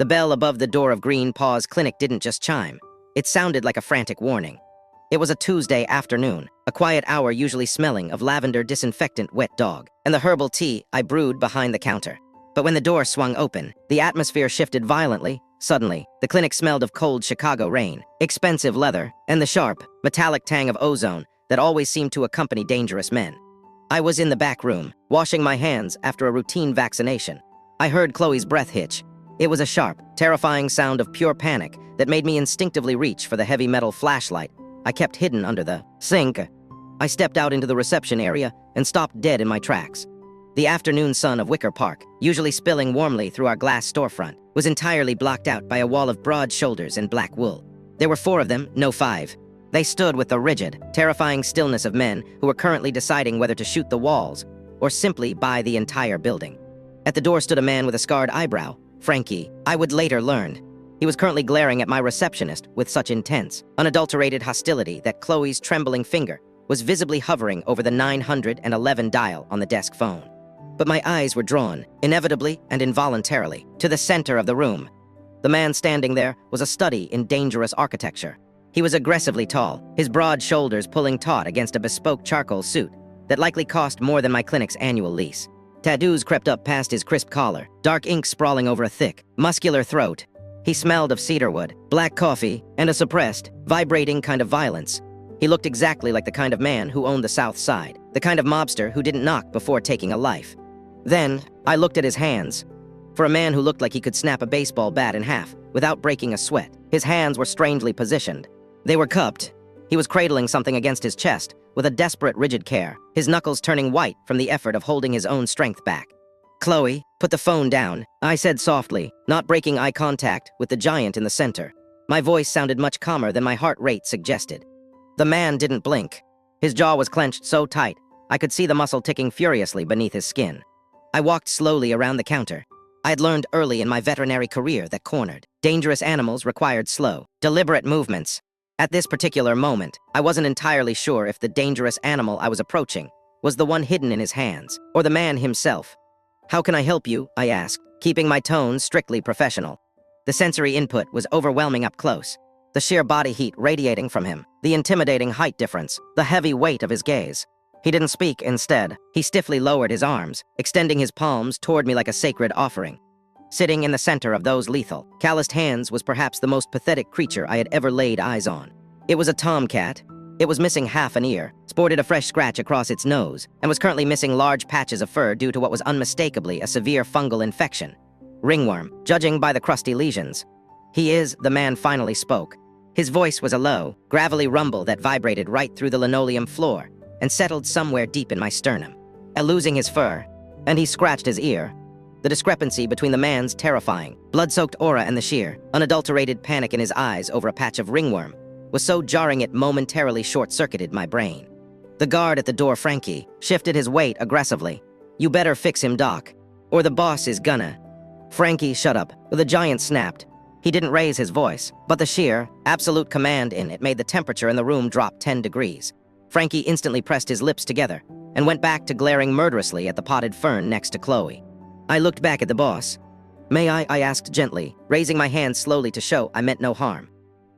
The bell above the door of Green Paw's clinic didn't just chime. It sounded like a frantic warning. It was a Tuesday afternoon, a quiet hour usually smelling of lavender disinfectant wet dog, and the herbal tea I brewed behind the counter. But when the door swung open, the atmosphere shifted violently. Suddenly, the clinic smelled of cold Chicago rain, expensive leather, and the sharp, metallic tang of ozone that always seemed to accompany dangerous men. I was in the back room, washing my hands after a routine vaccination. I heard Chloe's breath hitch. It was a sharp, terrifying sound of pure panic that made me instinctively reach for the heavy metal flashlight I kept hidden under the sink. I stepped out into the reception area and stopped dead in my tracks. The afternoon sun of Wicker Park, usually spilling warmly through our glass storefront, was entirely blocked out by a wall of broad shoulders and black wool. There were 4 of them, no 5. They stood with the rigid, terrifying stillness of men who were currently deciding whether to shoot the walls or simply buy the entire building. At the door stood a man with a scarred eyebrow, Frankie, I would later learn. He was currently glaring at my receptionist with such intense, unadulterated hostility that Chloe's trembling finger was visibly hovering over the 911 dial on the desk phone. But my eyes were drawn, inevitably and involuntarily, to the center of the room. The man standing there was a study in dangerous architecture. He was aggressively tall, his broad shoulders pulling taut against a bespoke charcoal suit that likely cost more than my clinic's annual lease. Tattoos crept up past his crisp collar, dark ink sprawling over a thick, muscular throat. He smelled of cedarwood, black coffee, and a suppressed, vibrating kind of violence. He looked exactly like the kind of man who owned the South Side, the kind of mobster who didn't knock before taking a life. Then, I looked at his hands. For a man who looked like he could snap a baseball bat in half without breaking a sweat, his hands were strangely positioned. They were cupped. He was cradling something against his chest with a desperate, rigid care, his knuckles turning white from the effort of holding his own strength back. Chloe, put the phone down, I said softly, not breaking eye contact with the giant in the center. My voice sounded much calmer than my heart rate suggested. The man didn't blink. His jaw was clenched so tight, I could see the muscle ticking furiously beneath his skin. I walked slowly around the counter. I had learned early in my veterinary career that cornered, dangerous animals required slow, deliberate movements. At this particular moment, I wasn't entirely sure if the dangerous animal I was approaching was the one hidden in his hands, or the man himself. "How can I help you?" I asked, keeping my tone strictly professional. The sensory input was overwhelming up close. The sheer body heat radiating from him, the intimidating height difference, the heavy weight of his gaze. He didn't speak instead. He stiffly lowered his arms, extending his palms toward me like a sacred offering. Sitting in the center of those lethal, calloused hands was perhaps the most pathetic creature I had ever laid eyes on. It was a tomcat. It was missing half an ear, sported a fresh scratch across its nose, and was currently missing large patches of fur due to what was unmistakably a severe fungal infection. Ringworm, judging by the crusty lesions. "He is," the man finally spoke. His voice was a low, gravelly rumble that vibrated right through the linoleum floor and settled somewhere deep in my sternum. Losing his fur, and he scratched his ear. The discrepancy between the man's terrifying, blood-soaked aura and the sheer, unadulterated panic in his eyes over a patch of ringworm was so jarring it momentarily short-circuited my brain. The guard at the door, Frankie, shifted his weight aggressively. "You better fix him, Doc, or the boss is gonna." Frankie, shut up, the giant snapped. He didn't raise his voice, but the sheer, absolute command in it made the temperature in the room drop 10 degrees. Frankie instantly pressed his lips together and went back to glaring murderously at the potted fern next to Chloe. I looked back at the boss. "May I asked gently, raising my hand slowly to show I meant no harm.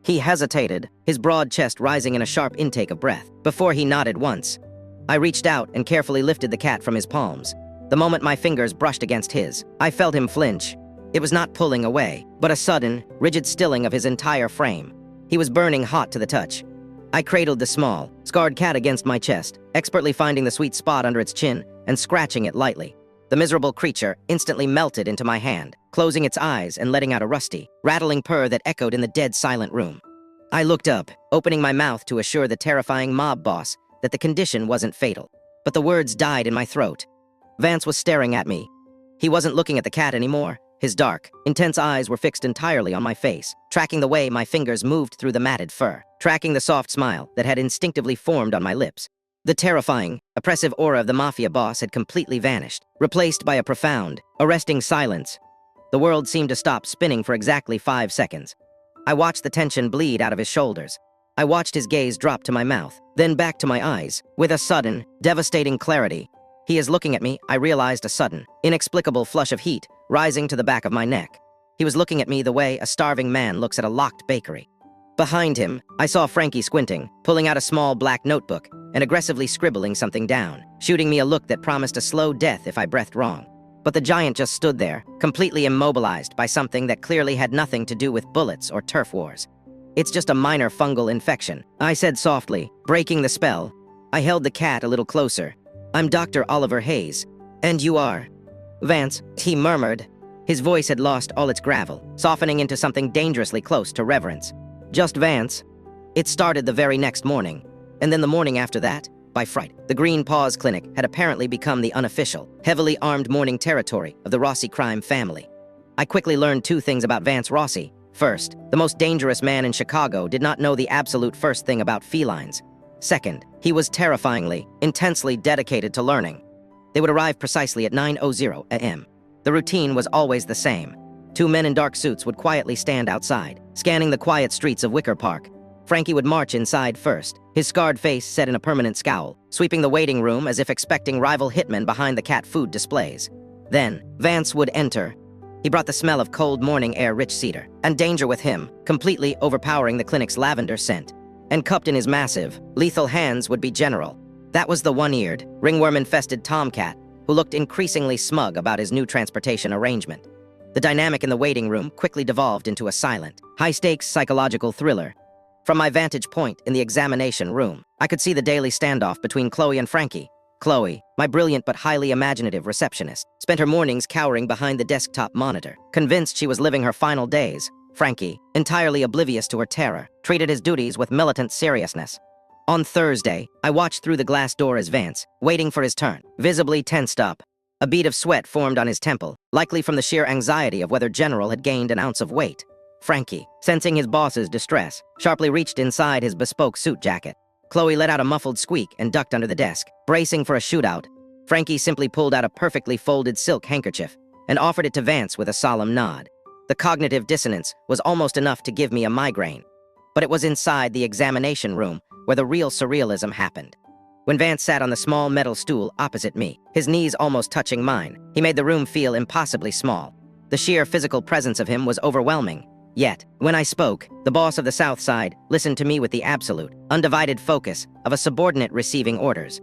He hesitated, his broad chest rising in a sharp intake of breath, before he nodded once. I reached out and carefully lifted the cat from his palms. The moment my fingers brushed against his, I felt him flinch. It was not pulling away, but a sudden, rigid stilling of his entire frame. He was burning hot to the touch. I cradled the small, scarred cat against my chest, expertly finding the sweet spot under its chin and scratching it lightly. The miserable creature instantly melted into my hand, closing its eyes and letting out a rusty, rattling purr that echoed in the dead silent room. I looked up, opening my mouth to assure the terrifying mob boss that the condition wasn't fatal. But the words died in my throat. Vance was staring at me. He wasn't looking at the cat anymore. His dark, intense eyes were fixed entirely on my face, tracking the way my fingers moved through the matted fur, tracking the soft smile that had instinctively formed on my lips. The terrifying, oppressive aura of the mafia boss had completely vanished, replaced by a profound, arresting silence. The world seemed to stop spinning for exactly 5 seconds. I watched the tension bleed out of his shoulders. I watched his gaze drop to my mouth, then back to my eyes, with a sudden, devastating clarity. He is looking at me, I realized, a sudden, inexplicable flush of heat rising to the back of my neck. He was looking at me the way a starving man looks at a locked bakery. Behind him, I saw Frankie squinting, pulling out a small black notebook and aggressively scribbling something down, shooting me a look that promised a slow death if I breathed wrong. But the giant just stood there, completely immobilized by something that clearly had nothing to do with bullets or turf wars. "It's just a minor fungal infection," I said softly, breaking the spell. I held the cat a little closer. "I'm Dr. Oliver Hayes. And you are?" "Vance," he murmured. His voice had lost all its gravel, softening into something dangerously close to reverence. "Just Vance." It started the very next morning, and then the morning after that, by Friday, the Green Paws Clinic had apparently become the unofficial, heavily armed morning territory of the Rossi crime family. I quickly learned two things about Vance Rossi. First, the most dangerous man in Chicago did not know the absolute first thing about felines. Second, he was terrifyingly, intensely dedicated to learning. They would arrive precisely at 9:00 a.m. The routine was always the same. Two men in dark suits would quietly stand outside, scanning the quiet streets of Wicker Park. Frankie would march inside first, his scarred face set in a permanent scowl, sweeping the waiting room as if expecting rival hitmen behind the cat food displays. Then, Vance would enter. He brought the smell of cold morning air rich cedar, and danger with him, completely overpowering the clinic's lavender scent. And cupped in his massive, lethal hands would be General. That was the one-eared, ringworm-infested tomcat who looked increasingly smug about his new transportation arrangement. The dynamic in the waiting room quickly devolved into a silent, high-stakes psychological thriller. From my vantage point in the examination room, I could see the daily standoff between Chloe and Frankie. Chloe, my brilliant but highly imaginative receptionist, spent her mornings cowering behind the desktop monitor, convinced she was living her final days. Frankie, entirely oblivious to her terror, treated his duties with militant seriousness. On Thursday, I watched through the glass door as Vance, waiting for his turn, visibly tensed up. A bead of sweat formed on his temple, likely from the sheer anxiety of whether General had gained an ounce of weight. Frankie, sensing his boss's distress, sharply reached inside his bespoke suit jacket. Chloe let out a muffled squeak and ducked under the desk, bracing for a shootout. Frankie simply pulled out a perfectly folded silk handkerchief and offered it to Vance with a solemn nod. The cognitive dissonance was almost enough to give me a migraine. But it was inside the examination room where the real surrealism happened. When Vance sat on the small metal stool opposite me, his knees almost touching mine, he made the room feel impossibly small. The sheer physical presence of him was overwhelming. Yet, when I spoke, the boss of the South Side listened to me with the absolute, undivided focus of a subordinate receiving orders.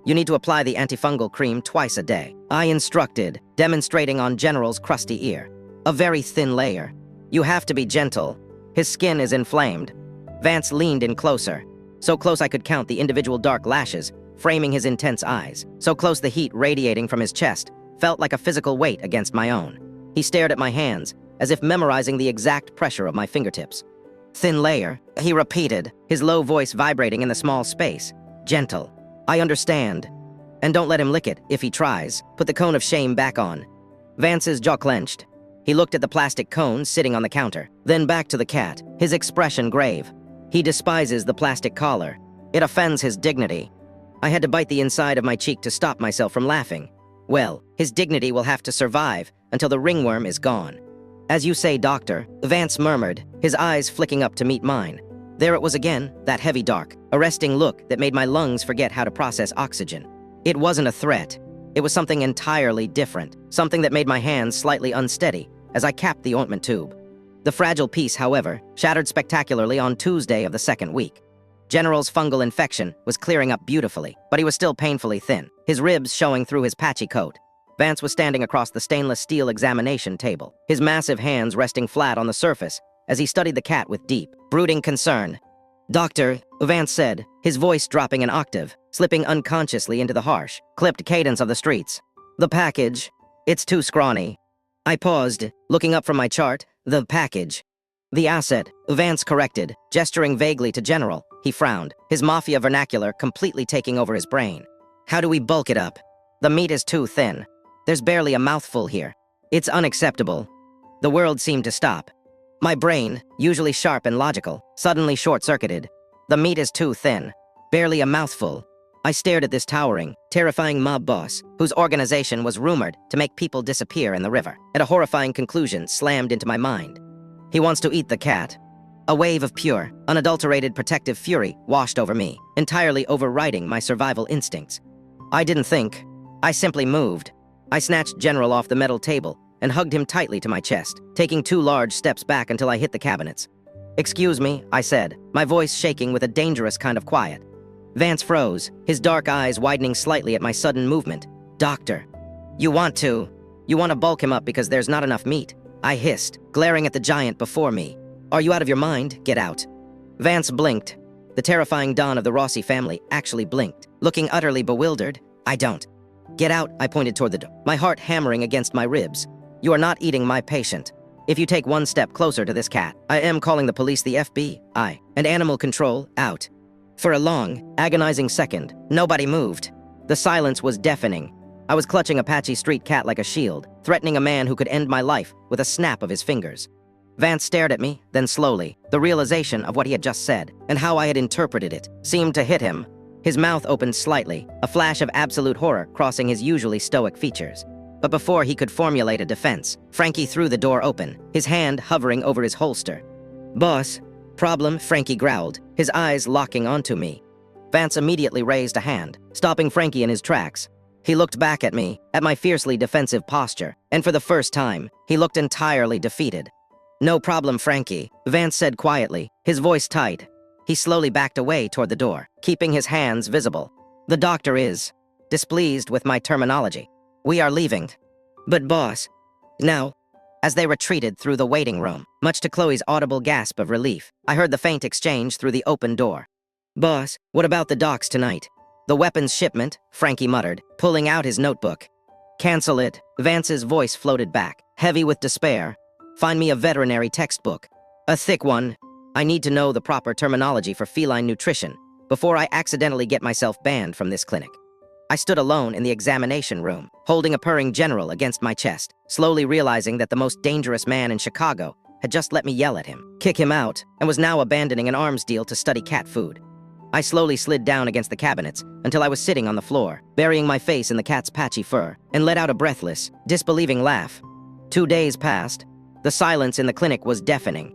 "You need to apply the antifungal cream twice a day," I instructed, demonstrating on General's crusty ear. "A very thin layer. You have to be gentle. His skin is inflamed." Vance leaned in closer, so close I could count the individual dark lashes, framing his intense eyes, so close the heat radiating from his chest felt like a physical weight against my own. He stared at my hands, as if memorizing the exact pressure of my fingertips. "Thin layer," he repeated, his low voice vibrating in the small space. "Gentle. I understand. And don't let him lick it if he tries. Put the cone of shame back on." Vance's jaw clenched. He looked at the plastic cone sitting on the counter, then back to the cat, his expression grave. He despises the plastic collar. It offends his dignity. I had to bite the inside of my cheek to stop myself from laughing. Well, his dignity will have to survive until the ringworm is gone. "As you say, Doctor," Vance murmured, his eyes flicking up to meet mine. There it was again, that heavy dark, arresting look that made my lungs forget how to process oxygen. It wasn't a threat. It was something entirely different, something that made my hands slightly unsteady as I capped the ointment tube. The fragile piece, however, shattered spectacularly on Tuesday of the second week. General's fungal infection was clearing up beautifully, but he was still painfully thin, his ribs showing through his patchy coat. Vance was standing across the stainless steel examination table, his massive hands resting flat on the surface as he studied the cat with deep, brooding concern. "Doctor," Vance said, his voice dropping an octave, slipping unconsciously into the harsh, clipped cadence of the streets. "The package. It's too scrawny." I paused, looking up from my chart. "The package." "The asset," Vance corrected, gesturing vaguely to General. He frowned, his mafia vernacular completely taking over his brain. "How do we bulk it up? The meat is too thin. There's barely a mouthful here. It's unacceptable." The world seemed to stop. My brain, usually sharp and logical, suddenly short-circuited. The meat is too thin. Barely a mouthful. I stared at this towering, terrifying mob boss, whose organization was rumored to make people disappear in the river, and a horrifying conclusion slammed into my mind. He wants to eat the cat. A wave of pure, unadulterated protective fury washed over me, entirely overriding my survival instincts. I didn't think. I simply moved. I snatched General off the metal table, and hugged him tightly to my chest, taking 2 large steps back until I hit the cabinets. "Excuse me," I said, my voice shaking with a dangerous kind of quiet. Vance froze, his dark eyes widening slightly at my sudden movement. "Doctor, you want to bulk him up because there's not enough meat," I hissed, glaring at the giant before me. "Are you out of your mind? Get out." Vance blinked. The terrifying Don of the Rossi family actually blinked, looking utterly bewildered. "I don't." "Get out," I pointed toward the door, my heart hammering against my ribs. "You are not eating my patient. If you take 1 step closer to this cat, I am calling the police, the FBI, and animal control out." For a long, agonizing second, nobody moved. The silence was deafening. I was clutching Apache Street cat like a shield, threatening a man who could end my life with a snap of his fingers. Vance stared at me, then slowly, the realization of what he had just said, and how I had interpreted it, seemed to hit him. His mouth opened slightly, a flash of absolute horror crossing his usually stoic features. But before he could formulate a defense, Frankie threw the door open, his hand hovering over his holster. "Boss, problem?" Frankie growled, his eyes locking onto me. Vance immediately raised a hand, stopping Frankie in his tracks. He looked back at me, at my fiercely defensive posture, and for the first time, he looked entirely defeated. "No problem, Frankie," Vance said quietly, his voice tight. He slowly backed away toward the door, keeping his hands visible. "The doctor is displeased with my terminology. We are leaving." "But boss..." "Now." As they retreated through the waiting room, much to Chloe's audible gasp of relief, I heard the faint exchange through the open door. "Boss, what about the docks tonight?" "The weapons shipment," Frankie muttered, pulling out his notebook. "Cancel it," Vance's voice floated back, heavy with despair. "Find me a veterinary textbook. A thick one. I need to know the proper terminology for feline nutrition before I accidentally get myself banned from this clinic." I stood alone in the examination room, holding a purring general against my chest, slowly realizing that the most dangerous man in Chicago had just let me yell at him, kick him out, and was now abandoning an arms deal to study cat food. I slowly slid down against the cabinets until I was sitting on the floor, burying my face in the cat's patchy fur, and let out a breathless, disbelieving laugh. 2 days passed. The silence in the clinic was deafening.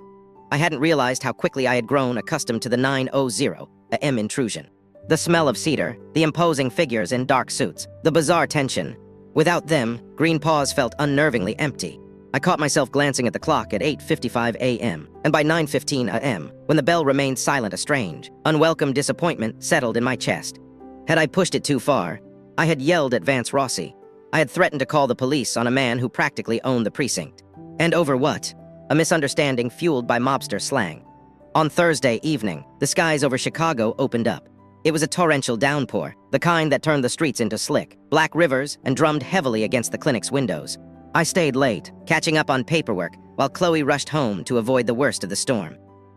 I hadn't realized how quickly I had grown accustomed to the 900 AM intrusion. The smell of cedar, the imposing figures in dark suits, the bizarre tension. Without them, Green Paws felt unnervingly empty. I caught myself glancing at the clock at 8:55 a.m., and by 9:15 a.m., when the bell remained silent, a strange, unwelcome disappointment settled in my chest. Had I pushed it too far? I had yelled at Vance Rossi. I had threatened to call the police on a man who practically owned the precinct. And over what? A misunderstanding fueled by mobster slang. On Thursday evening, the skies over Chicago opened up. It was a torrential downpour, the kind that turned the streets into slick, black rivers and drummed heavily against the clinic's windows. I stayed late, catching up on paperwork, while Chloe rushed home to avoid the worst of the storm.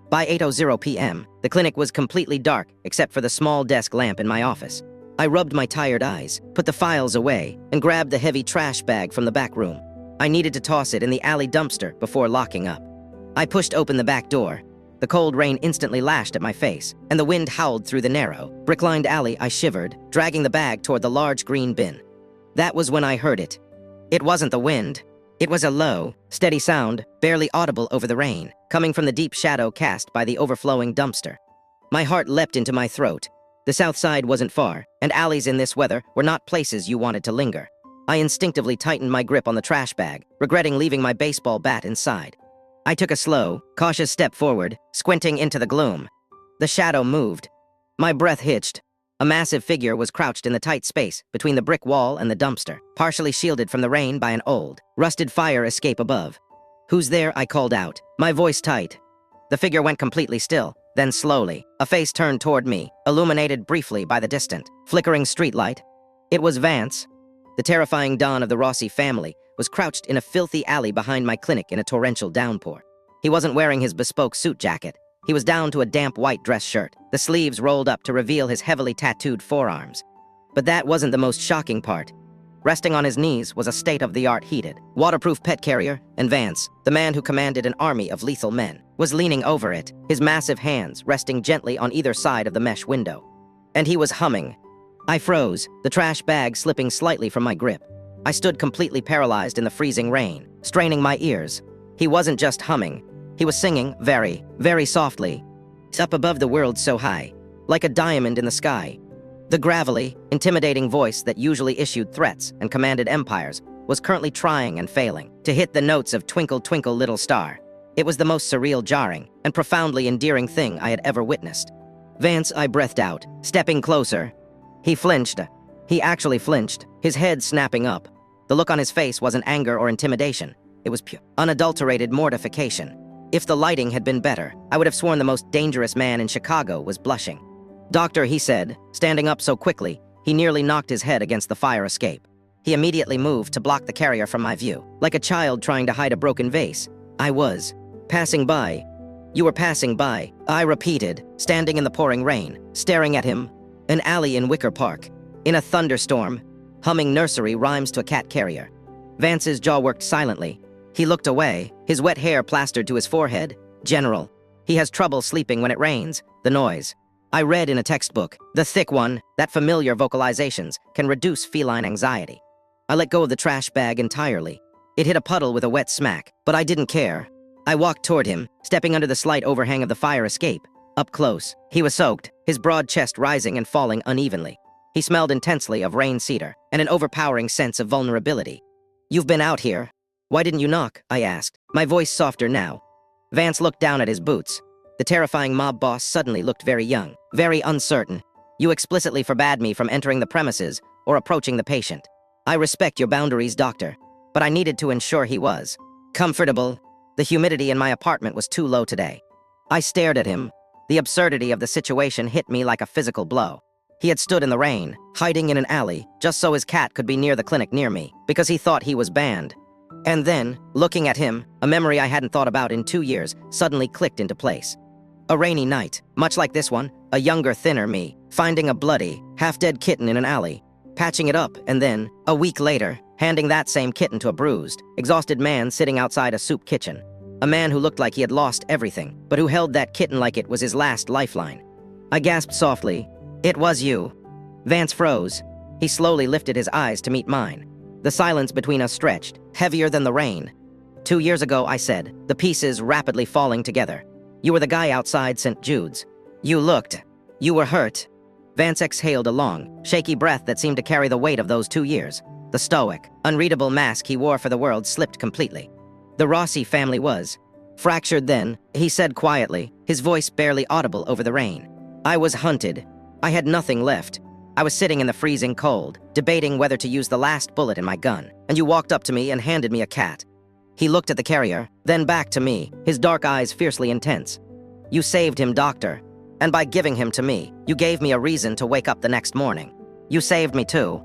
By 8:00 p.m., the clinic was completely dark except for the small desk lamp in my office. I rubbed my tired eyes, put the files away, and grabbed the heavy trash bag from the back room. I needed to toss it in the alley dumpster before locking up. I pushed open the back door. The cold rain instantly lashed at my face, and the wind howled through the narrow, brick-lined alley. I shivered, dragging the bag toward the large green bin. That was when I heard it. It wasn't the wind. It was a low, steady sound, barely audible over the rain, coming from the deep shadow cast by the overflowing dumpster. My heart leapt into my throat. The south side wasn't far, and alleys in this weather were not places you wanted to linger. I instinctively tightened my grip on the trash bag, regretting leaving my baseball bat inside. I took a slow, cautious step forward, squinting into the gloom. The shadow moved. My breath hitched. A massive figure was crouched in the tight space between the brick wall and the dumpster, partially shielded from the rain by an old, rusted fire escape above. "Who's there?" I called out, my voice tight. The figure went completely still, then slowly, a face turned toward me, illuminated briefly by the distant, flickering streetlight. It was Vance. The terrifying Don of the Rossi family was crouched in a filthy alley behind my clinic in a torrential downpour. He wasn't wearing his bespoke suit jacket. He was down to a damp white dress shirt, the sleeves rolled up to reveal his heavily tattooed forearms. But that wasn't the most shocking part. Resting on his knees was a state-of-the-art heated, waterproof pet carrier, and Vance, the man who commanded an army of lethal men, was leaning over it, his massive hands resting gently on either side of the mesh window. And he was humming. I froze, the trash bag slipping slightly from my grip. I stood completely paralyzed in the freezing rain, straining my ears. He wasn't just humming. He was singing very, very softly. Up above the world so high, like a diamond in the sky. The gravelly, intimidating voice that usually issued threats and commanded empires was currently trying and failing to hit the notes of Twinkle Twinkle Little Star. It was the most surreal, jarring, and profoundly endearing thing I had ever witnessed. Vance, I breathed out, stepping closer. He flinched. He actually flinched, his head snapping up. The look on his face wasn't anger or intimidation. It was pure, unadulterated mortification. If the lighting had been better, I would have sworn the most dangerous man in Chicago was blushing. "Doctor," he said, standing up so quickly, he nearly knocked his head against the fire escape. He immediately moved to block the carrier from my view, like a child trying to hide a broken vase. I was passing by. "You were passing by," I repeated, standing in the pouring rain, staring at him. An alley in Wicker Park. In a thunderstorm, humming nursery rhymes to a cat carrier. Vance's jaw worked silently. He looked away, his wet hair plastered to his forehead. "General. He has trouble sleeping when it rains. The noise." I read in a textbook, the thick one, that familiar vocalizations can reduce feline anxiety. I let go of the trash bag entirely. It hit a puddle with a wet smack, but I didn't care. I walked toward him, stepping under the slight overhang of the fire escape. Up close, he was soaked, his broad chest rising and falling unevenly. He smelled intensely of rain cedar and an overpowering sense of vulnerability. "You've been out here. Why didn't you knock?" I asked, my voice softer now. Vance looked down at his boots. The terrifying mob boss suddenly looked very young, very uncertain. "You explicitly forbade me from entering the premises or approaching the patient. I respect your boundaries, doctor, but I needed to ensure he was comfortable. The humidity in my apartment was too low today." I stared at him. The absurdity of the situation hit me like a physical blow. He had stood in the rain, hiding in an alley, just so his cat could be near the clinic near me, because he thought he was banned. And then, looking at him, a memory I hadn't thought about in 2 years suddenly clicked into place. A rainy night, much like this one, a younger, thinner me, finding a bloody, half-dead kitten in an alley, patching it up, and then, a week later, handing that same kitten to a bruised, exhausted man sitting outside a soup kitchen. A man who looked like he had lost everything, but who held that kitten like it was his last lifeline. I gasped softly, "It was you." Vance froze. He slowly lifted his eyes to meet mine. The silence between us stretched, heavier than the rain. 2 years ago, I said, the pieces rapidly falling together. "You were the guy outside St. Jude's. You were hurt." Vance exhaled a long, shaky breath that seemed to carry the weight of those 2 years. The stoic, unreadable mask he wore for the world slipped completely. "The Rossi family was fractured then," he said quietly, his voice barely audible over the rain. "I was hunted. I had nothing left. I was sitting in the freezing cold, debating whether to use the last bullet in my gun, and you walked up to me and handed me a cat." He looked at the carrier, then back to me, his dark eyes fiercely intense. "You saved him, doctor. And by giving him to me, you gave me a reason to wake up the next morning. You saved me too."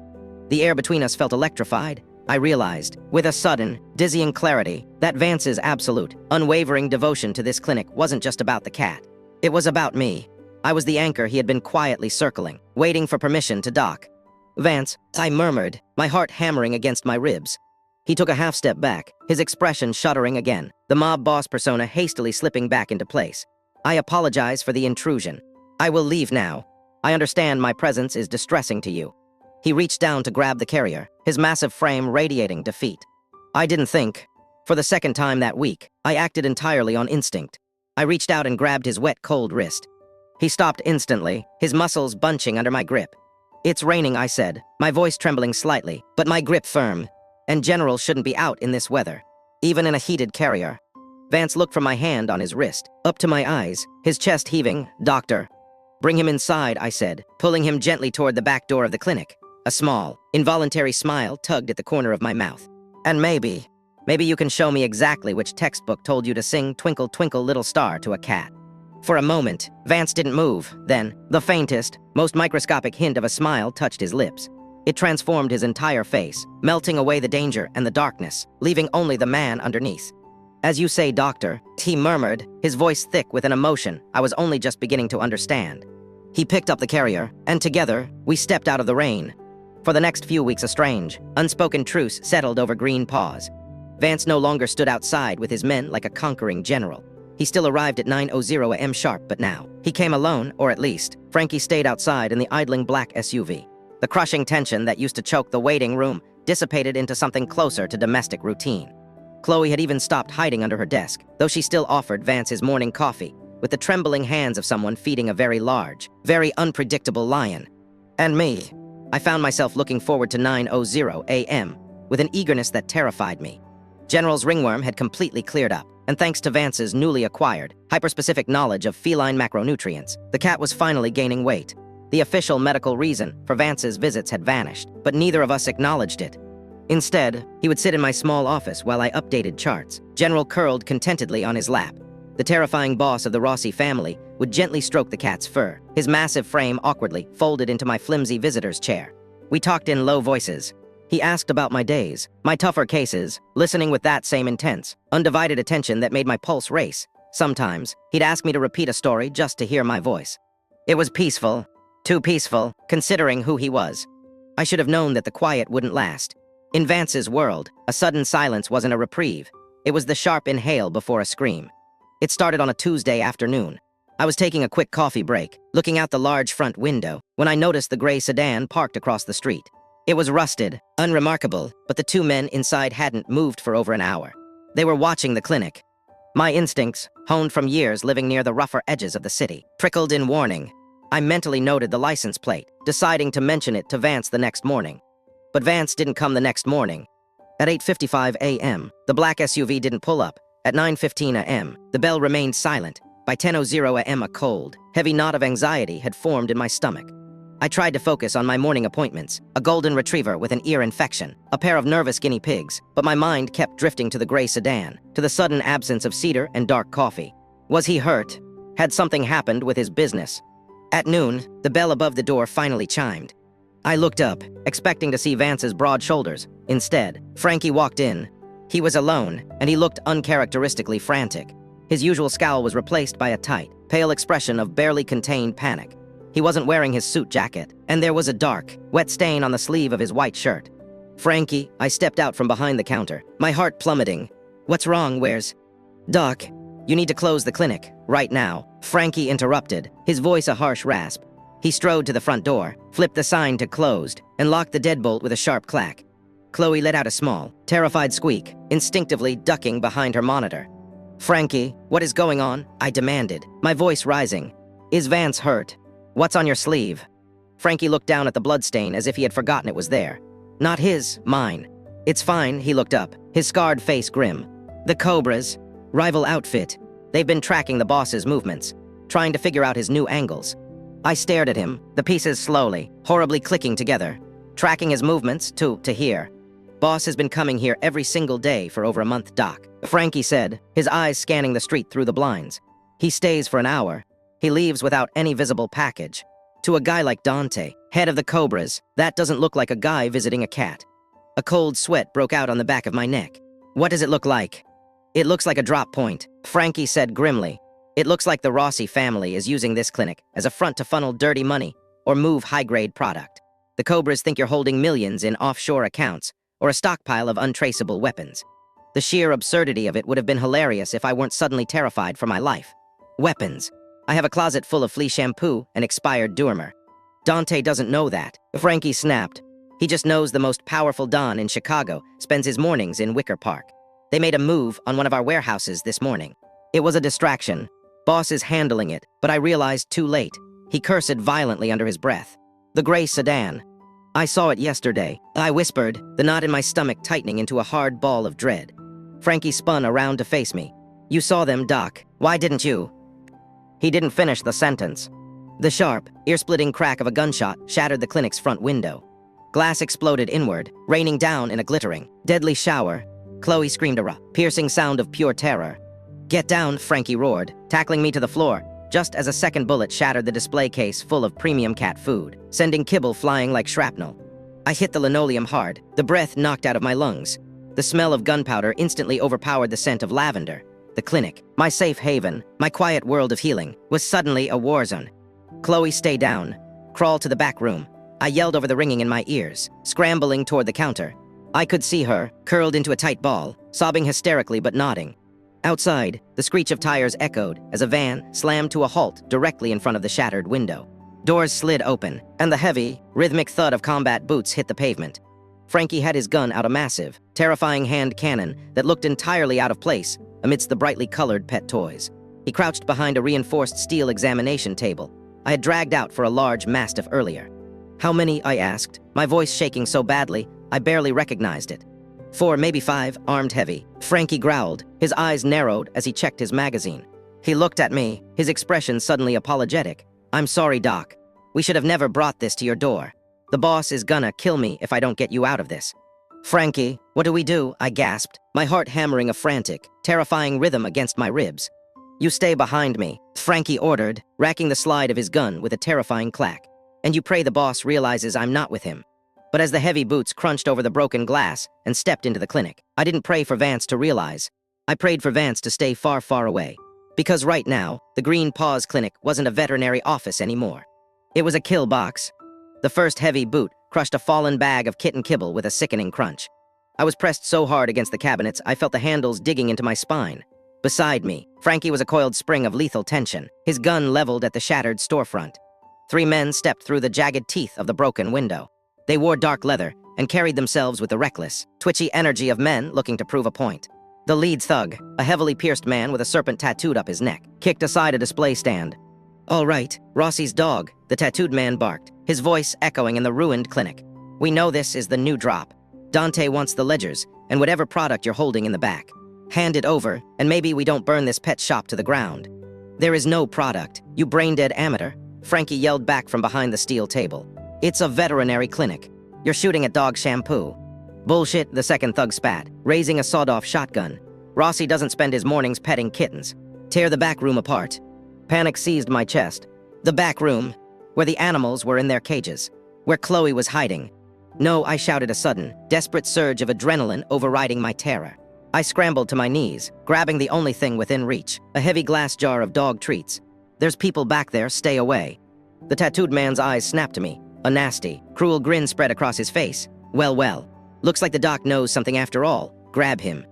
The air between us felt electrified. I realized, with a sudden, dizzying clarity, that Vance's absolute, unwavering devotion to this clinic wasn't just about the cat. It was about me. I was the anchor he had been quietly circling, waiting for permission to dock. "Vance," I murmured, my heart hammering against my ribs. He took a half step back, his expression shuddering again, the mob boss persona hastily slipping back into place. "I apologize for the intrusion. I will leave now. I understand my presence is distressing to you." He reached down to grab the carrier, his massive frame radiating defeat. I didn't think. For the second time that week, I acted entirely on instinct. I reached out and grabbed his wet, cold wrist. He stopped instantly, his muscles bunching under my grip. "It's raining," I said, my voice trembling slightly, but my grip firm. "And generals shouldn't be out in this weather, even in a heated carrier." Vance looked from my hand on his wrist, up to my eyes, his chest heaving. "Doctor." "Bring him inside," I said, pulling him gently toward the back door of the clinic. A small, involuntary smile tugged at the corner of my mouth. "And maybe you can show me exactly which textbook told you to sing Twinkle Twinkle Little Star to a cat." For a moment, Vance didn't move. Then, the faintest, most microscopic hint of a smile touched his lips. It transformed his entire face, melting away the danger and the darkness, leaving only the man underneath. "As you say, doctor," he murmured, his voice thick with an emotion I was only just beginning to understand. He picked up the carrier, and together, we stepped out of the rain. For the next few weeks, a strange, unspoken truce settled over Green Paws. Vance no longer stood outside with his men like a conquering general. He still arrived at 9:00 a.m. sharp, but now, he came alone, or at least, Frankie stayed outside in the idling black SUV. The crushing tension that used to choke the waiting room dissipated into something closer to domestic routine. Chloe had even stopped hiding under her desk, though she still offered Vance his morning coffee, with the trembling hands of someone feeding a very large, very unpredictable lion. And me. I found myself looking forward to 9:00 a.m. with an eagerness that terrified me. General's ringworm had completely cleared up, and thanks to Vance's newly acquired, hyperspecific knowledge of feline macronutrients, the cat was finally gaining weight. The official medical reason for Vance's visits had vanished, but neither of us acknowledged it. Instead, he would sit in my small office while I updated charts. General curled contentedly on his lap. The terrifying boss of the Rossi family would gently stroke the cat's fur, his massive frame awkwardly folded into my flimsy visitor's chair. We talked in low voices. He asked about my days, my tougher cases, listening with that same intense, undivided attention that made my pulse race. Sometimes, he'd ask me to repeat a story just to hear my voice. It was peaceful, too peaceful, considering who he was. I should have known that the quiet wouldn't last. In Vance's world, a sudden silence wasn't a reprieve. It was the sharp inhale before a scream. It started on a Tuesday afternoon. I was taking a quick coffee break, looking out the large front window, when I noticed the gray sedan parked across the street. It was rusted, unremarkable, but the two men inside hadn't moved for over an hour. They were watching the clinic. My instincts, honed from years living near the rougher edges of the city, trickled in warning. I mentally noted the license plate, deciding to mention it to Vance the next morning. But Vance didn't come the next morning. At 8:55 a.m., the black SUV didn't pull up. At 9:15 a.m., the bell remained silent. By 10:00 a.m., a cold, heavy knot of anxiety had formed in my stomach. I tried to focus on my morning appointments, a golden retriever with an ear infection, a pair of nervous guinea pigs, but my mind kept drifting to the gray sedan, to the sudden absence of cedar and dark coffee. Was he hurt? Had something happened with his business? At noon, the bell above the door finally chimed. I looked up, expecting to see Vance's broad shoulders. Instead, Frankie walked in. He was alone, and he looked uncharacteristically frantic. His usual scowl was replaced by a tight, pale expression of barely contained panic. He wasn't wearing his suit jacket, and there was a dark, wet stain on the sleeve of his white shirt. Frankie, I stepped out from behind the counter, my heart plummeting. What's wrong, Where's? Doc, you need to close the clinic, right now. Frankie interrupted, his voice a harsh rasp. He strode to the front door, flipped the sign to closed, and locked the deadbolt with a sharp clack. Chloe let out a small, terrified squeak, instinctively ducking behind her monitor. Frankie, what is going on? I demanded, my voice rising. Is Vance hurt? What's on your sleeve? Frankie looked down at the bloodstain as if he had forgotten it was there. Not his, mine. It's fine, he looked up, his scarred face grim. The Cobras, rival outfit. They've been tracking the boss's movements, trying to figure out his new angles. I stared at him, the pieces slowly, horribly clicking together, tracking his movements to here. Boss has been coming here every single day for over a month, Doc. Frankie said, his eyes scanning the street through the blinds. He stays for an hour. He leaves without any visible package. To a guy like Dante, head of the Cobras, that doesn't look like a guy visiting a cat. A cold sweat broke out on the back of my neck. What does it look like? It looks like a drop point, Frankie said grimly. It looks like the Rossi family is using this clinic as a front to funnel dirty money or move high-grade product. The Cobras think you're holding millions in offshore accounts or a stockpile of untraceable weapons. The sheer absurdity of it would have been hilarious if I weren't suddenly terrified for my life. Weapons. I have a closet full of flea shampoo and expired Durmer. Dante doesn't know that. Frankie snapped. He just knows the most powerful Don in Chicago spends his mornings in Wicker Park. They made a move on one of our warehouses this morning. It was a distraction. Boss is handling it, but I realized too late. He cursed violently under his breath. The gray sedan. I saw it yesterday. I whispered, the knot in my stomach tightening into a hard ball of dread. Frankie spun around to face me. You saw them, Doc. Why didn't you? He didn't finish the sentence. The sharp, ear-splitting crack of a gunshot shattered the clinic's front window. Glass exploded inward, raining down in a glittering, deadly shower. Chloe screamed a piercing sound of pure terror. Get down, Frankie roared, tackling me to the floor, just as a second bullet shattered the display case full of premium cat food, sending kibble flying like shrapnel. I hit the linoleum hard, the breath knocked out of my lungs. The smell of gunpowder instantly overpowered the scent of lavender. The clinic, my safe haven, my quiet world of healing, was suddenly a war zone. Chloe, stay down. Crawl to the back room. I yelled over the ringing in my ears, scrambling toward the counter. I could see her, curled into a tight ball, sobbing hysterically but nodding. Outside, the screech of tires echoed as a van slammed to a halt directly in front of the shattered window. Doors slid open, and the heavy, rhythmic thud of combat boots hit the pavement. Frankie had his gun out, a massive, terrifying hand cannon that looked entirely out of place amidst the brightly colored pet toys. He crouched behind a reinforced steel examination table I had dragged out for a large mastiff earlier. How many? I asked, my voice shaking so badly I barely recognized it. 4, maybe 5, armed heavy. Frankie growled. His eyes narrowed as he checked his magazine. He looked at me, his expression suddenly apologetic. "I'm sorry, Doc. We should have never brought this to your door. The boss is gonna kill me if I don't get you out of this." "Frankie, what do we do?" I gasped, my heart hammering a frantic, terrifying rhythm against my ribs. "You stay behind me," Frankie ordered, racking the slide of his gun with a terrifying clack. "And you pray the boss realizes I'm not with him." But as the heavy boots crunched over the broken glass and stepped into the clinic, I didn't pray for Vance to realize. I prayed for Vance to stay far, far away. Because right now, the Green Paws Clinic wasn't a veterinary office anymore. It was a kill box. The first heavy boot crushed a fallen bag of kitten kibble with a sickening crunch. I was pressed so hard against the cabinets, I felt the handles digging into my spine. Beside me, Frankie was a coiled spring of lethal tension, his gun leveled at the shattered storefront. 3 men stepped through the jagged teeth of the broken window. They wore dark leather and carried themselves with the reckless, twitchy energy of men looking to prove a point. The lead thug, a heavily pierced man with a serpent tattooed up his neck, kicked aside a display stand. "All right, Rossi's dog," the tattooed man barked, his voice echoing in the ruined clinic. "We know this is the new drop. Dante wants the ledgers and whatever product you're holding in the back. Hand it over, and maybe we don't burn this pet shop to the ground." "There is no product, you brain-dead amateur," Frankie yelled back from behind the steel table. "It's a veterinary clinic. You're shooting at dog shampoo." "Bullshit," the second thug spat, raising a sawed-off shotgun. "Rossi doesn't spend his mornings petting kittens. Tear the back room apart." Panic seized my chest. The back room, where the animals were in their cages, where Chloe was hiding. "No," I shouted, a sudden, desperate surge of adrenaline overriding my terror. I scrambled to my knees, grabbing the only thing within reach, a heavy glass jar of dog treats. "There's people back there, stay away." The tattooed man's eyes snapped to me. A nasty, cruel grin spread across his face. Well, looks like the doc knows something after all. Grab him."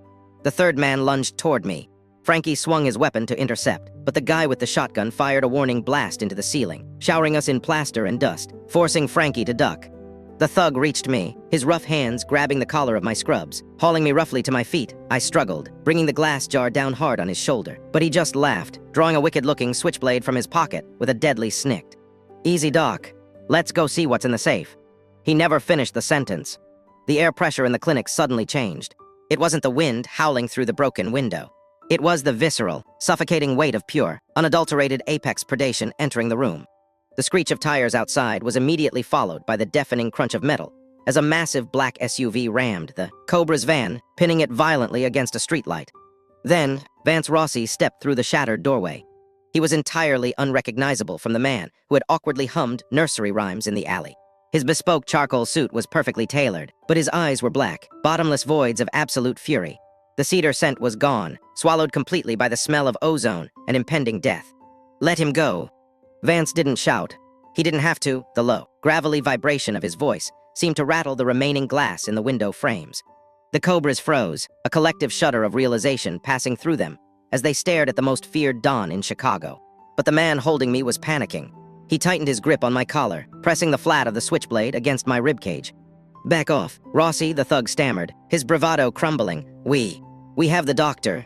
The third man lunged toward me. Frankie swung his weapon to intercept, but the guy with the shotgun fired a warning blast into the ceiling, showering us in plaster and dust, forcing Frankie to duck. The thug reached me, his rough hands grabbing the collar of my scrubs. Hauling me roughly to my feet, I struggled, bringing the glass jar down hard on his shoulder. But he just laughed, drawing a wicked-looking switchblade from his pocket with a deadly snick. "Easy, Doc. Let's go see what's in the safe." He never finished the sentence. The air pressure in the clinic suddenly changed. It wasn't the wind howling through the broken window. It was the visceral, suffocating weight of pure, unadulterated apex predation entering the room. The screech of tires outside was immediately followed by the deafening crunch of metal as a massive black SUV rammed the Cobra's van, pinning it violently against a streetlight. Then, Vance Rossi stepped through the shattered doorway. He was entirely unrecognizable from the man who had awkwardly hummed nursery rhymes in the alley. His bespoke charcoal suit was perfectly tailored, but his eyes were black, bottomless voids of absolute fury. The cedar scent was gone, swallowed completely by the smell of ozone and impending death. "Let him go." Vance didn't shout. He didn't have to. The low, gravelly vibration of his voice seemed to rattle the remaining glass in the window frames. The Cobras froze, a collective shudder of realization passing through them as they stared at the most feared Don in Chicago. But the man holding me was panicking. He tightened his grip on my collar, pressing the flat of the switchblade against my ribcage. "Back off," Rossi, the thug, stammered, his bravado crumbling. We have the doctor."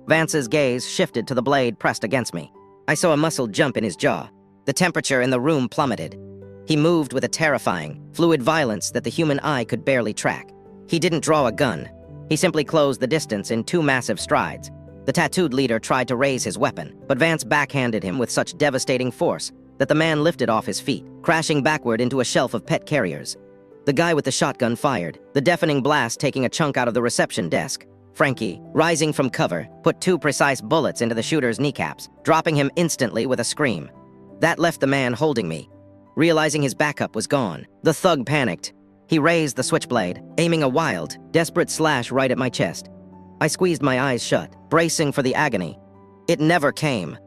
Vance's gaze shifted to the blade pressed against me. I saw a muscle jump in his jaw. The temperature in the room plummeted. He moved with a terrifying, fluid violence that the human eye could barely track. He didn't draw a gun. He simply closed the distance in 2 massive strides. The tattooed leader tried to raise his weapon, but Vance backhanded him with such devastating force that the man lifted off his feet, crashing backward into a shelf of pet carriers. The guy with the shotgun fired, the deafening blast taking a chunk out of the reception desk. Frankie, rising from cover, put 2 precise bullets into the shooter's kneecaps, dropping him instantly with a scream. That left the man holding me. Realizing his backup was gone, the thug panicked. He raised the switchblade, aiming a wild, desperate slash right at my chest. I squeezed my eyes shut, bracing for the agony. It never came.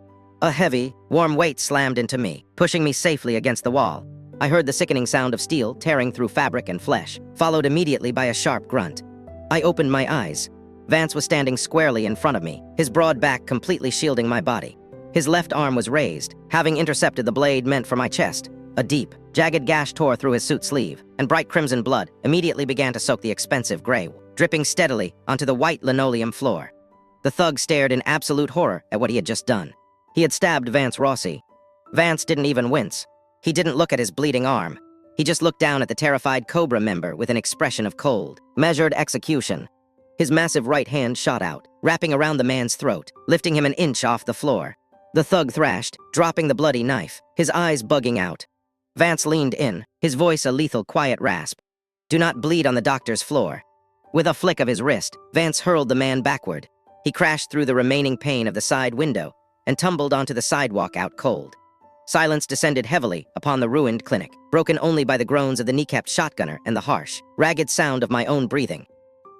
A heavy, warm weight slammed into me, pushing me safely against the wall. I heard the sickening sound of steel tearing through fabric and flesh, followed immediately by a sharp grunt. I opened my eyes. Vance was standing squarely in front of me, his broad back completely shielding my body. His left arm was raised, having intercepted the blade meant for my chest. A deep, jagged gash tore through his suit sleeve, and bright crimson blood immediately began to soak the expensive gray, dripping steadily onto the white linoleum floor. The thug stared in absolute horror at what he had just done. He had stabbed Vance Rossi. Vance didn't even wince. He didn't look at his bleeding arm. He just looked down at the terrified Cobra member with an expression of cold, measured execution. His massive right hand shot out, wrapping around the man's throat, lifting him an inch off the floor. The thug thrashed, dropping the bloody knife, his eyes bugging out. Vance leaned in, his voice a lethal quiet rasp. "Do not bleed on the doctor's floor." With a flick of his wrist, Vance hurled the man backward. He crashed through the remaining pane of the side window and tumbled onto the sidewalk out cold. Silence descended heavily upon the ruined clinic, broken only by the groans of the kneecapped shotgunner and the harsh, ragged sound of my own breathing.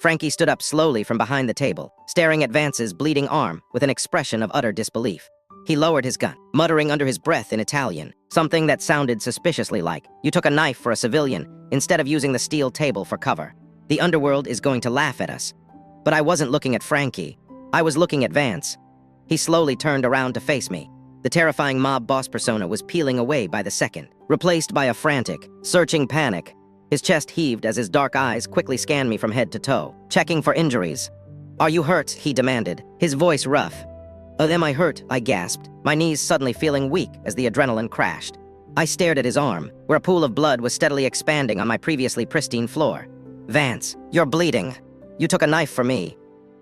Frankie stood up slowly from behind the table, staring at Vance's bleeding arm with an expression of utter disbelief. He lowered his gun, muttering under his breath in Italian, something that sounded suspiciously like, "You took a knife for a civilian instead of using the steel table for cover. The underworld is going to laugh at us." But I wasn't looking at Frankie. I was looking at Vance. He slowly turned around to face me. The terrifying mob boss persona was peeling away by the second, replaced by a frantic, searching panic. His chest heaved as his dark eyes quickly scanned me from head to toe, checking for injuries. "Are you hurt?" he demanded, his voice rough. Am I hurt?" I gasped, my knees suddenly feeling weak as the adrenaline crashed. I stared at his arm, where a pool of blood was steadily expanding on my previously pristine floor. "Vance, you're bleeding. You took a knife for me."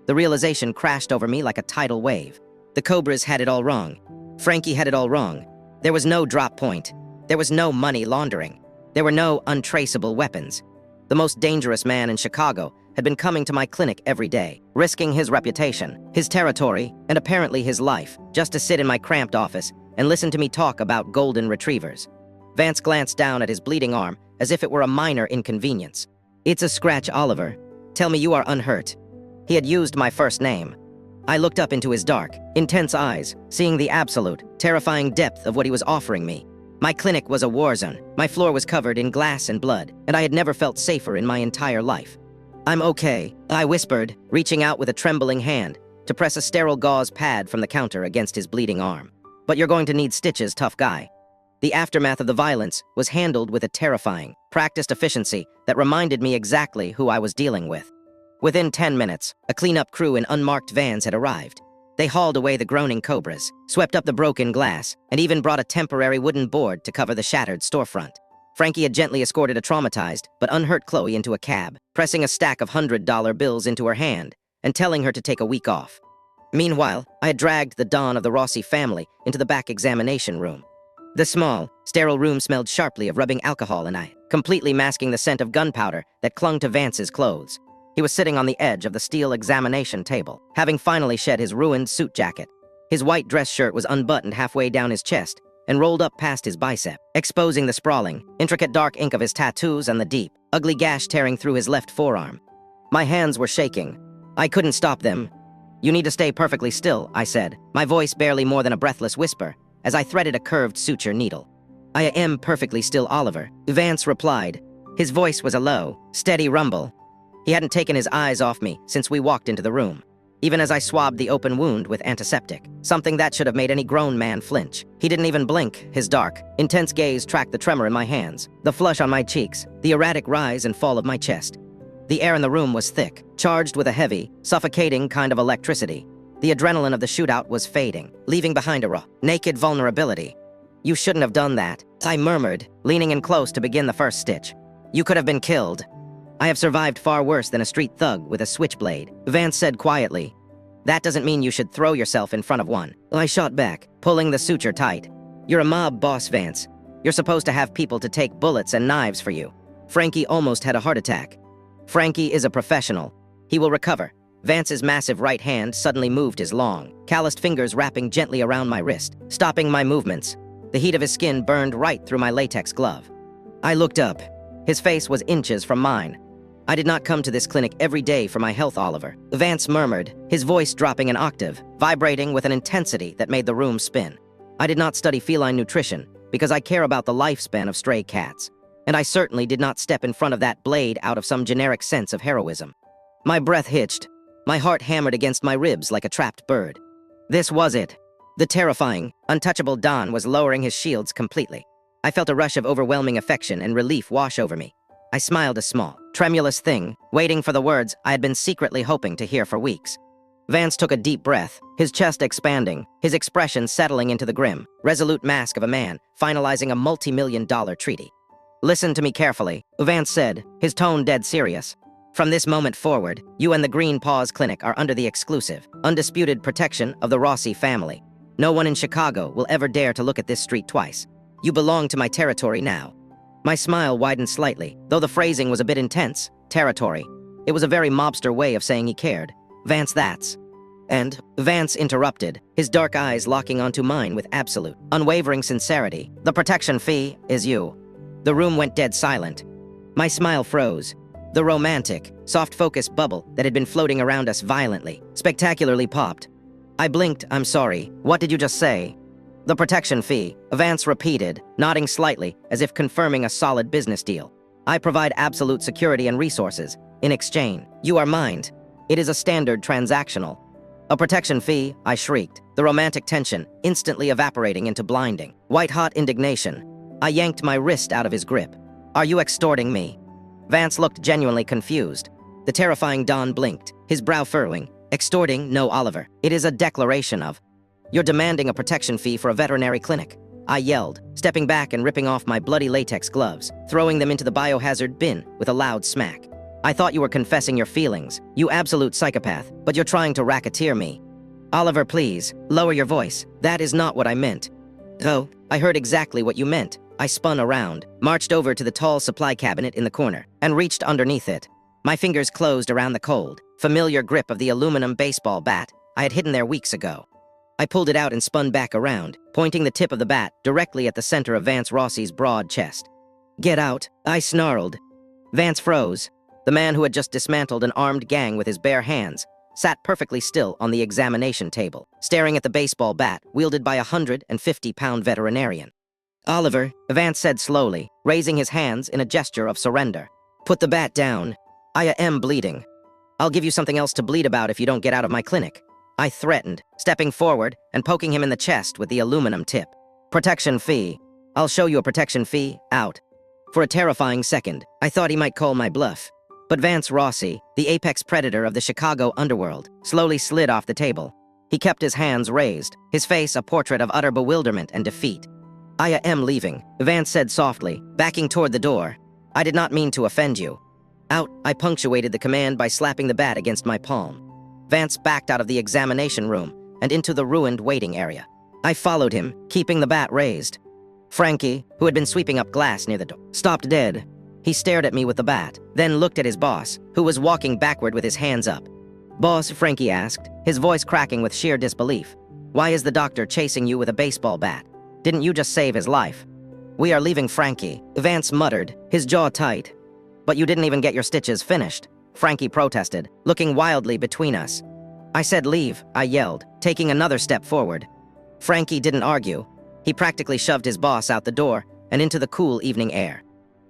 The realization crashed over me like a tidal wave. The Cobras had it all wrong. Frankie had it all wrong. There was no drop point. There was no money laundering. There were no untraceable weapons. The most dangerous man in Chicago had been coming to my clinic every day, risking his reputation, his territory, and apparently his life, just to sit in my cramped office and listen to me talk about golden retrievers. Vance glanced down at his bleeding arm as if it were a minor inconvenience. "It's a scratch, Oliver. Tell me you are unhurt." He had used my first name. I looked up into his dark, intense eyes, seeing the absolute, terrifying depth of what he was offering me. My clinic was a war zone. My floor was covered in glass and blood, and I had never felt safer in my entire life. "I'm okay," I whispered, reaching out with a trembling hand to press a sterile gauze pad from the counter against his bleeding arm. "But you're going to need stitches, tough guy." The aftermath of the violence was handled with a terrifying, practiced efficiency that reminded me exactly who I was dealing with. Within 10 minutes, a cleanup crew in unmarked vans had arrived. They hauled away the groaning Cobras, swept up the broken glass, and even brought a temporary wooden board to cover the shattered storefront. Frankie had gently escorted a traumatized but unhurt Chloe into a cab, pressing a stack of $100 bills into her hand and telling her to take a week off. Meanwhile, I had dragged the Don of the Rossi family into the back examination room. The small, sterile room smelled sharply of rubbing alcohol and completely masking the scent of gunpowder that clung to Vance's clothes. He was sitting on the edge of the steel examination table, having finally shed his ruined suit jacket. His white dress shirt was unbuttoned halfway down his chest and rolled up past his bicep, exposing the sprawling, intricate dark ink of his tattoos and the deep, ugly gash tearing through his left forearm. My hands were shaking. I couldn't stop them. "You need to stay perfectly still," I said, my voice barely more than a breathless whisper, as I threaded a curved suture needle. "I am perfectly still, Oliver," Vance replied. His voice was a low, steady rumble. He hadn't taken his eyes off me since we walked into the room, even as I swabbed the open wound with antiseptic, something that should have made any grown man flinch. He didn't even blink. His dark, intense gaze tracked the tremor in my hands, the flush on my cheeks, the erratic rise and fall of my chest. The air in the room was thick, charged with a heavy, suffocating kind of electricity. The adrenaline of the shootout was fading, leaving behind a raw, naked vulnerability. "You shouldn't have done that," I murmured, leaning in close to begin the first stitch. "You could have been killed." "I have survived far worse than a street thug with a switchblade," Vance said quietly. "That doesn't mean you should throw yourself in front of one." I shot back, pulling the suture tight. "You're a mob boss, Vance. You're supposed to have people to take bullets and knives for you." Frankie almost had a heart attack. "Frankie is a professional. He will recover." Vance's massive right hand suddenly moved his long, calloused fingers wrapping gently around my wrist, stopping my movements. The heat of his skin burned right through my latex glove. I looked up. His face was inches from mine. "I did not come to this clinic every day for my health, Oliver," Vance murmured, his voice dropping an octave, vibrating with an intensity that made the room spin. "I did not study feline nutrition because I care about the lifespan of stray cats. And I certainly did not step in front of that blade out of some generic sense of heroism." My breath hitched. My heart hammered against my ribs like a trapped bird. This was it. The terrifying, untouchable Don was lowering his shields completely. I felt a rush of overwhelming affection and relief wash over me. I smiled a small, tremulous thing, waiting for the words I had been secretly hoping to hear for weeks. Vance took a deep breath, his chest expanding, his expression settling into the grim, resolute mask of a man finalizing a multi-million-dollar treaty. Listen to me carefully, Vance said, his tone dead serious. From this moment forward, you and the Green Paws Clinic are under the exclusive, undisputed protection of the Rossi family. No one in Chicago will ever dare to look at this street twice. You belong to my territory now. My smile widened slightly, though the phrasing was a bit intense. Territory. It was a very mobster way of saying he cared. Vance, that's. And Vance interrupted, his dark eyes locking onto mine with absolute, unwavering sincerity. The protection fee is you. The room went dead silent. My smile froze. The romantic, soft-focus bubble that had been floating around us violently, spectacularly popped. I blinked. I'm sorry. What did you just say? The protection fee, Vance repeated, nodding slightly, as if confirming a solid business deal. I provide absolute security and resources. In exchange, you are mine. It is a standard transactional. A protection fee, I shrieked, the romantic tension instantly evaporating into blinding, white-hot indignation. I yanked my wrist out of his grip. Are you extorting me? Vance looked genuinely confused. The terrifying Don blinked, his brow furrowing. Extorting? No, Oliver. It is a declaration of. You're demanding a protection fee for a veterinary clinic. I yelled, stepping back and ripping off my bloody latex gloves, throwing them into the biohazard bin with a loud smack. I thought you were confessing your feelings, you absolute psychopath, but you're trying to racketeer me. Oliver, please, lower your voice. That is not what I meant. Oh, I heard exactly what you meant. I spun around, marched over to the tall supply cabinet in the corner, and reached underneath it. My fingers closed around the cold, familiar grip of the aluminum baseball bat I had hidden there weeks ago. I pulled it out and spun back around, pointing the tip of the bat directly at the center of Vance Rossi's broad chest. Get out, I snarled. Vance froze. The man who had just dismantled an armed gang with his bare hands sat perfectly still on the examination table, staring at the baseball bat wielded by a 150-pound veterinarian. Oliver, Vance said slowly, raising his hands in a gesture of surrender. Put the bat down. I am bleeding. I'll give you something else to bleed about if you don't get out of my clinic. I threatened, stepping forward and poking him in the chest with the aluminum tip. Protection fee. I'll show you a protection fee. Out. For a terrifying second, I thought he might call my bluff. But Vance Rossi, the apex predator of the Chicago underworld, slowly slid off the table. He kept his hands raised, his face a portrait of utter bewilderment and defeat. I am leaving, Vance said softly, backing toward the door. I did not mean to offend you. Out, I punctuated the command by slapping the bat against my palm. Vance backed out of the examination room and into the ruined waiting area. I followed him, keeping the bat raised. Frankie, who had been sweeping up glass near the door, stopped dead. He stared at me with the bat, then looked at his boss, who was walking backward with his hands up. Boss, Frankie asked, his voice cracking with sheer disbelief. Why is the doctor chasing you with a baseball bat? Didn't you just save his life? We are leaving, Frankie, Vance muttered, his jaw tight. But you didn't even get your stitches finished, Frankie protested, looking wildly between us. I said leave, I yelled, taking another step forward. Frankie didn't argue. He practically shoved his boss out the door and into the cool evening air.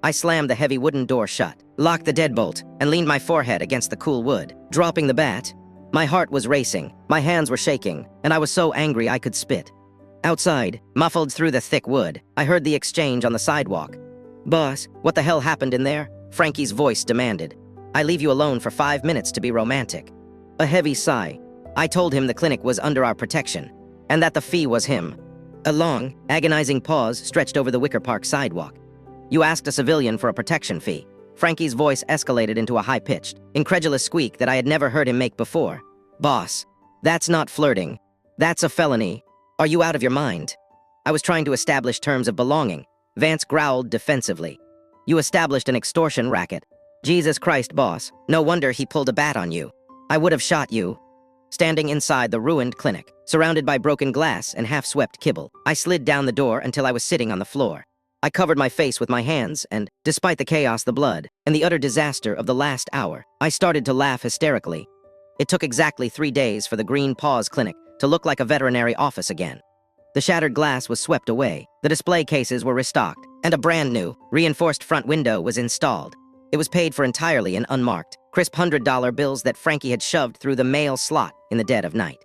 I slammed the heavy wooden door shut, locked the deadbolt, and leaned my forehead against the cool wood, dropping the bat. My heart was racing, my hands were shaking, and I was so angry I could spit. Outside, muffled through the thick wood, I heard the exchange on the sidewalk. Boss, what the hell happened in there? Frankie's voice demanded. I leave you alone for 5 minutes to be romantic. A heavy sigh. I told him the clinic was under our protection, and that the fee was him. A long, agonizing pause stretched over the Wicker Park sidewalk. You asked a civilian for a protection fee. Frankie's voice escalated into a high-pitched, incredulous squeak that I had never heard him make before. Boss, that's not flirting. That's a felony. Are you out of your mind? I was trying to establish terms of belonging. Vance growled defensively. You established an extortion racket. Jesus Christ, boss. No wonder he pulled a bat on you. I would have shot you. Standing inside the ruined clinic, surrounded by broken glass and half-swept kibble, I slid down the door until I was sitting on the floor. I covered my face with my hands and, despite the chaos, the blood, and the utter disaster of the last hour, I started to laugh hysterically. It took exactly 3 days for the Green Paws Clinic to look like a veterinary office again. The shattered glass was swept away, the display cases were restocked, and a brand new, reinforced front window was installed. It was paid for entirely in unmarked, crisp $100 bills that Frankie had shoved through the mail slot in the dead of night.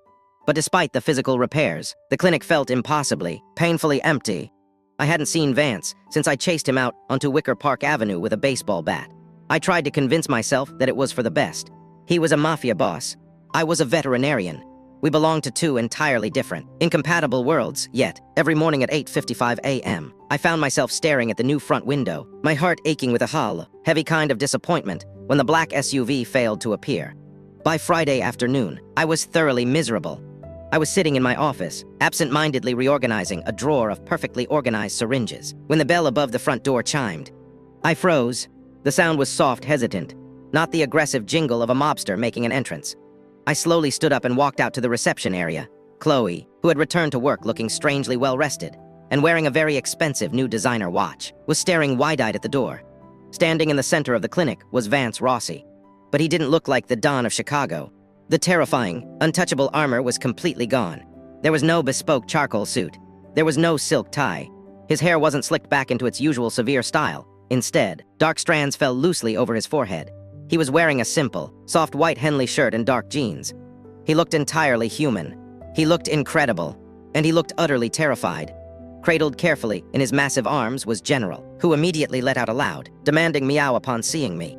But despite the physical repairs, the clinic felt impossibly, painfully empty. I hadn't seen Vance since I chased him out onto Wicker Park Avenue with a baseball bat. I tried to convince myself that it was for the best. He was a mafia boss. I was a veterinarian. We belonged to two entirely different, incompatible worlds, yet, every morning at 8:55 a.m., I found myself staring at the new front window, my heart aching with a hollow, heavy kind of disappointment when the black SUV failed to appear. By Friday afternoon, I was thoroughly miserable. I was sitting in my office, absent-mindedly reorganizing a drawer of perfectly organized syringes, when the bell above the front door chimed. I froze. The sound was soft, hesitant, not the aggressive jingle of a mobster making an entrance. I slowly stood up and walked out to the reception area. Chloe, who had returned to work looking strangely well-rested and wearing a very expensive new designer watch, was staring wide-eyed at the door. Standing in the center of the clinic was Vance Rossi, but he didn't look like the Don of Chicago. The terrifying, untouchable armor was completely gone. There was no bespoke charcoal suit. There was no silk tie. His hair wasn't slicked back into its usual severe style. Instead, dark strands fell loosely over his forehead. He was wearing a simple, soft white Henley shirt and dark jeans. He looked entirely human. He looked incredible, and he looked utterly terrified. Cradled carefully in his massive arms was General, who immediately let out a loud, demanding meow upon seeing me.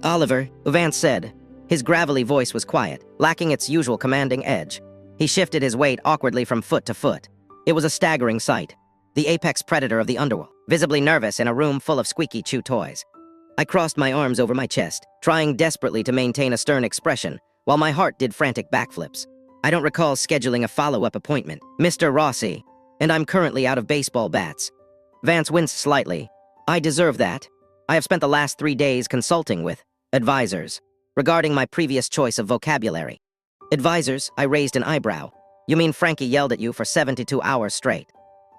"Oliver," Vance said. His gravelly voice was quiet, lacking its usual commanding edge. He shifted his weight awkwardly from foot to foot. It was a staggering sight. The apex predator of the underworld, visibly nervous in a room full of squeaky chew toys. I crossed my arms over my chest, trying desperately to maintain a stern expression, while my heart did frantic backflips. "I don't recall scheduling a follow-up appointment, Mr. Rossi, and I'm currently out of baseball bats." Vance winced slightly. "I deserve that. I have spent the last 3 days consulting with advisors regarding my previous choice of vocabulary." "Advisors?" I raised an eyebrow. "You mean Frankie yelled at you for 72 hours straight?"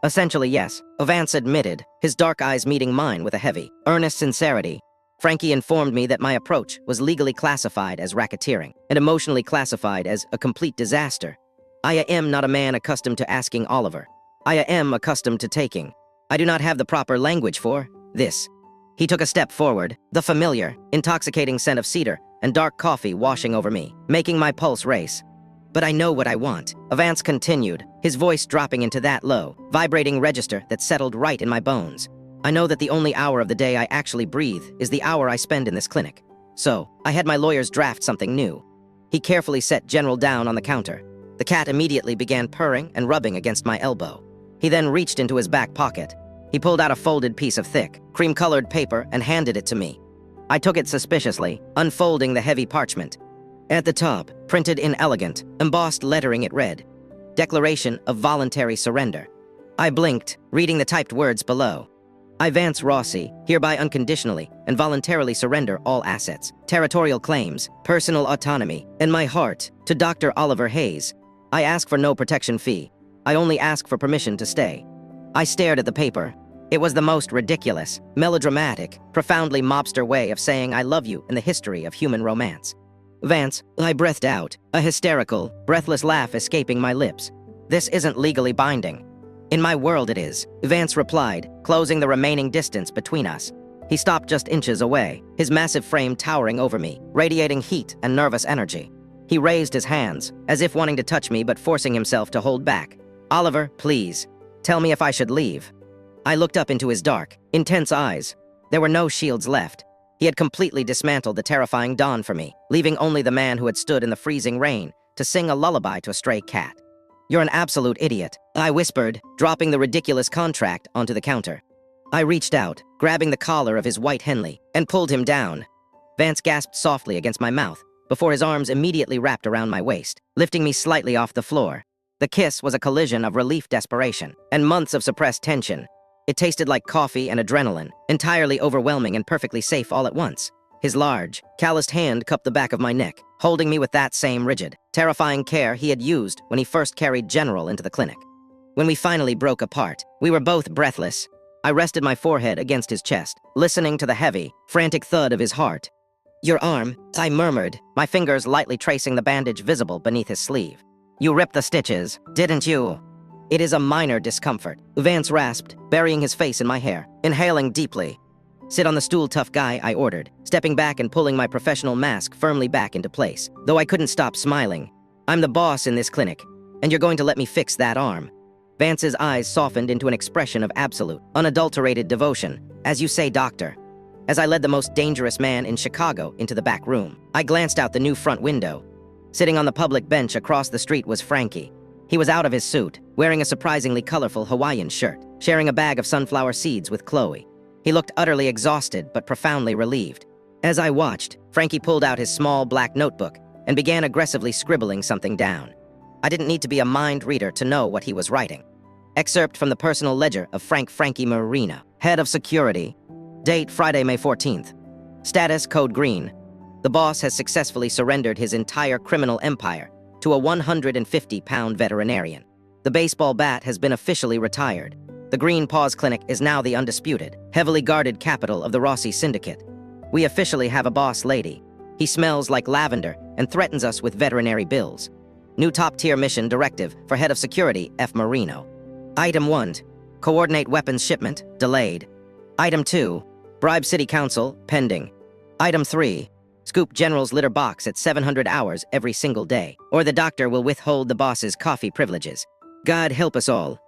"Essentially, yes," Vance admitted, his dark eyes meeting mine with a heavy, earnest sincerity. "Frankie informed me that my approach was legally classified as racketeering and emotionally classified as a complete disaster. I am not a man accustomed to asking Oliver. I am accustomed to taking. I do not have the proper language for this." He took a step forward, the familiar, intoxicating scent of cedar and dark coffee washing over me, making my pulse race. "But I know what I want," Vance continued, his voice dropping into that low, vibrating register that settled right in my bones. "I know that the only hour of the day I actually breathe is the hour I spend in this clinic. So, I had my lawyers draft something new." He carefully set General down on the counter. The cat immediately began purring and rubbing against my elbow. He then reached into his back pocket. He pulled out a folded piece of thick, cream-colored paper and handed it to me. I took it suspiciously, unfolding the heavy parchment. At the top, printed in elegant, embossed lettering, it read, "Declaration of Voluntary Surrender." I blinked, reading the typed words below. "I, Vance Rossi, hereby unconditionally and voluntarily surrender all assets, territorial claims, personal autonomy, and my heart to Dr. Oliver Hayes. I ask for no protection fee. I only ask for permission to stay." I stared at the paper. It was the most ridiculous, melodramatic, profoundly mobster way of saying I love you in the history of human romance. "Vance," I breathed out, a hysterical, breathless laugh escaping my lips. "This isn't legally binding." "In my world it is," Vance replied, closing the remaining distance between us. He stopped just inches away, his massive frame towering over me, radiating heat and nervous energy. He raised his hands, as if wanting to touch me but forcing himself to hold back. "Oliver, please, tell me if I should leave." I looked up into his dark, intense eyes. There were no shields left. He had completely dismantled the terrifying Don for me, leaving only the man who had stood in the freezing rain to sing a lullaby to a stray cat. "You're an absolute idiot," I whispered, dropping the ridiculous contract onto the counter. I reached out, grabbing the collar of his white Henley, and pulled him down. Vance gasped softly against my mouth, before his arms immediately wrapped around my waist, lifting me slightly off the floor. The kiss was a collision of relief, desperation, and months of suppressed tension. It tasted like coffee and adrenaline, entirely overwhelming and perfectly safe all at once. His large, calloused hand cupped the back of my neck, holding me with that same rigid, terrifying care he had used when he first carried General into the clinic. When we finally broke apart, we were both breathless. I rested my forehead against his chest, listening to the heavy, frantic thud of his heart. "Your arm," I murmured, my fingers lightly tracing the bandage visible beneath his sleeve. "You ripped the stitches, didn't you?" "It is a minor discomfort," Vance rasped, burying his face in my hair, inhaling deeply. "Sit on the stool, tough guy," I ordered, stepping back and pulling my professional mask firmly back into place, though I couldn't stop smiling. "I'm the boss in this clinic, and you're going to let me fix that arm." Vance's eyes softened into an expression of absolute, unadulterated devotion. "As you say, doctor." As I led the most dangerous man in Chicago into the back room, I glanced out the new front window. Sitting on the public bench across the street was Frankie. He was out of his suit, wearing a surprisingly colorful Hawaiian shirt, sharing a bag of sunflower seeds with Chloe. He looked utterly exhausted but profoundly relieved. As I watched, Frankie pulled out his small black notebook and began aggressively scribbling something down. I didn't need to be a mind reader to know what he was writing. Excerpt from the personal ledger of Frankie Marina, head of security. Date Friday, May 14th. Status Code Green. The boss has successfully surrendered his entire criminal empire to a 150-pound veterinarian. The baseball bat has been officially retired. The Green Paws Clinic is now the undisputed, heavily guarded capital of the Rossi Syndicate. We officially have a boss lady. He smells like lavender and threatens us with veterinary bills. New top-tier mission directive for head of security, F. Marino. Item 1. Coordinate weapons shipment, delayed. Item 2. Bribe city council, pending. Item 3. Scoop general's litter box at 700 hours every single day, or the doctor will withhold the boss's coffee privileges. God help us all.